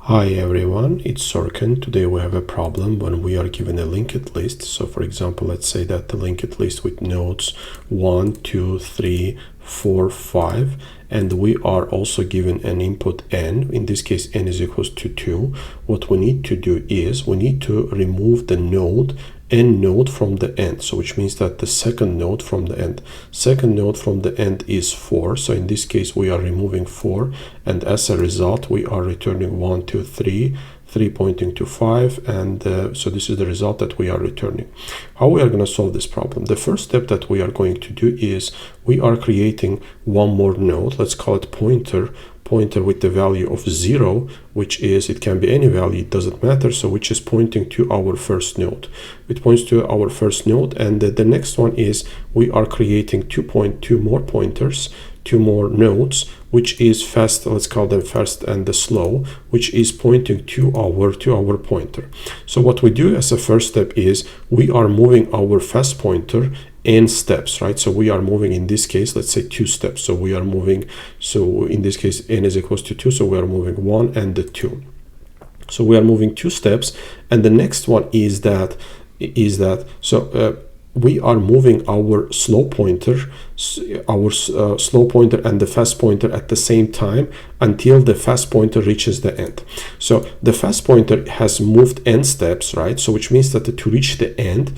Hi everyone, it's Sorkin. Today we have a problem when we are given a linked list. So for example, let's say that the linked list with nodes 1, 2, 3, 4, 5, and we are also given an input n. In this case, n is equals to 2. What we need to do is we need to remove the node node from the end, so which means that the second node from the end is 4. So in this case we are removing 4, and as a result we are returning 1, 2, 3 pointing to 5, and so this is the result that we are returning. How we are going to solve this problem? The first step that we are going to do is we are creating one more node. Let's call it pointer with the value of 0, which is, it can be any value, it doesn't matter, so which is pointing to our first node. It points to our first node, and the next one is we are creating two more pointers, two more nodes, which is fast, let's call them fast and the slow, which is pointing to our pointer. So what we do as a first step is we are moving our fast pointer n steps, right? So we are moving, in this case, let's say 2 steps. So we are moving, so in this case n is equals to 2, so we are moving 1 and the 2. So we are moving 2 steps, and the next one is that we are moving our slow pointer and the fast pointer at the same time until the fast pointer reaches the end. So the fast pointer has moved n steps, right? So which means that to reach the end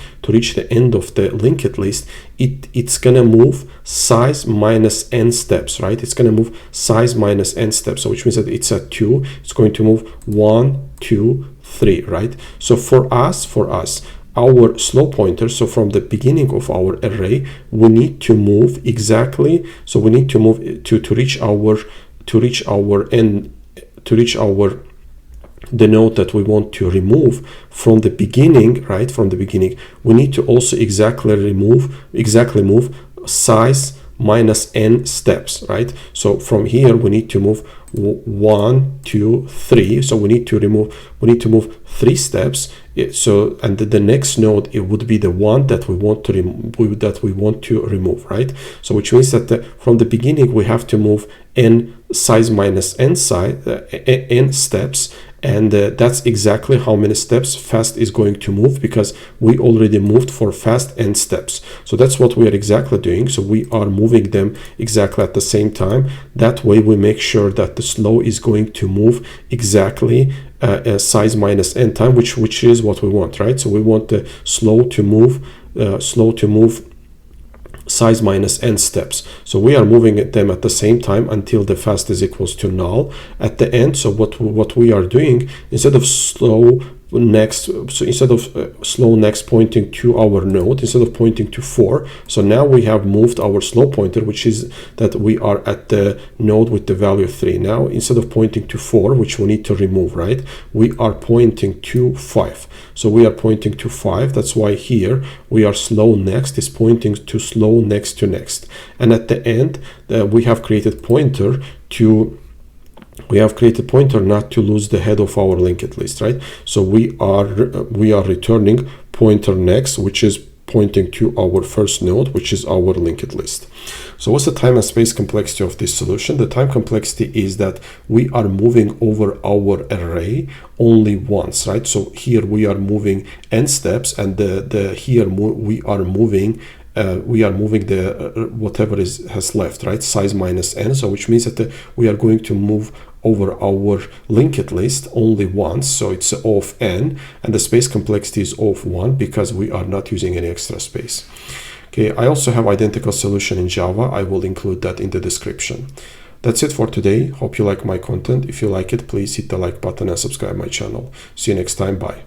of the linked list, it's gonna move size minus n steps, right? It's gonna move size minus n steps. So which means that it's at 2, it's going to move 1, 2, 3, right? So for us our slow pointer, so from the beginning of our array, we need to move exactly, so we need to move to reach the node that we want to remove from the beginning, right? From the beginning, we need to also exactly move size minus n steps, right? So from here we need to move 1, 2, 3. So we need to move 3 steps. So, and the next node, it would be the one that we want to remove, right? So which means that from the beginning we have to move n size minus n steps, and that's exactly how many steps fast is going to move, because we already moved for fast n steps. So that's what we are exactly doing. So we are moving them exactly at the same time. That way we make sure that the slow is going to move exactly size minus n time, which is what we want, right? So we want the slow to move size minus n steps. So we are moving them at the same time until the fast is equals to null at the end. So what we are doing, instead of slow next pointing to our node, instead of pointing to 4, so now we have moved our slow pointer, which is that we are at the node with the value 3. Now instead of pointing to 4, which we need to remove, right, we are pointing to 5. So we are pointing to 5. That's why here we are slow next is pointing to slow next to next, and at the end we have created pointer not to lose the head of our linked list, right? So we are returning pointer next, which is pointing to our first node, which is our linked list. So what's the time and space complexity of this solution? The time complexity is that we are moving over our array only once, right? So here we are moving n steps, and we are moving the whatever has left, right? Size minus n. So which means that we are going to move over our linked list only once, so it's of n, and the space complexity is of 1 because we are not using any extra space. Okay, I also have identical solution in Java. I will include that in the description. That's it for today. Hope you like my content. If you like it, please hit the like button and subscribe my channel. See you next time. Bye.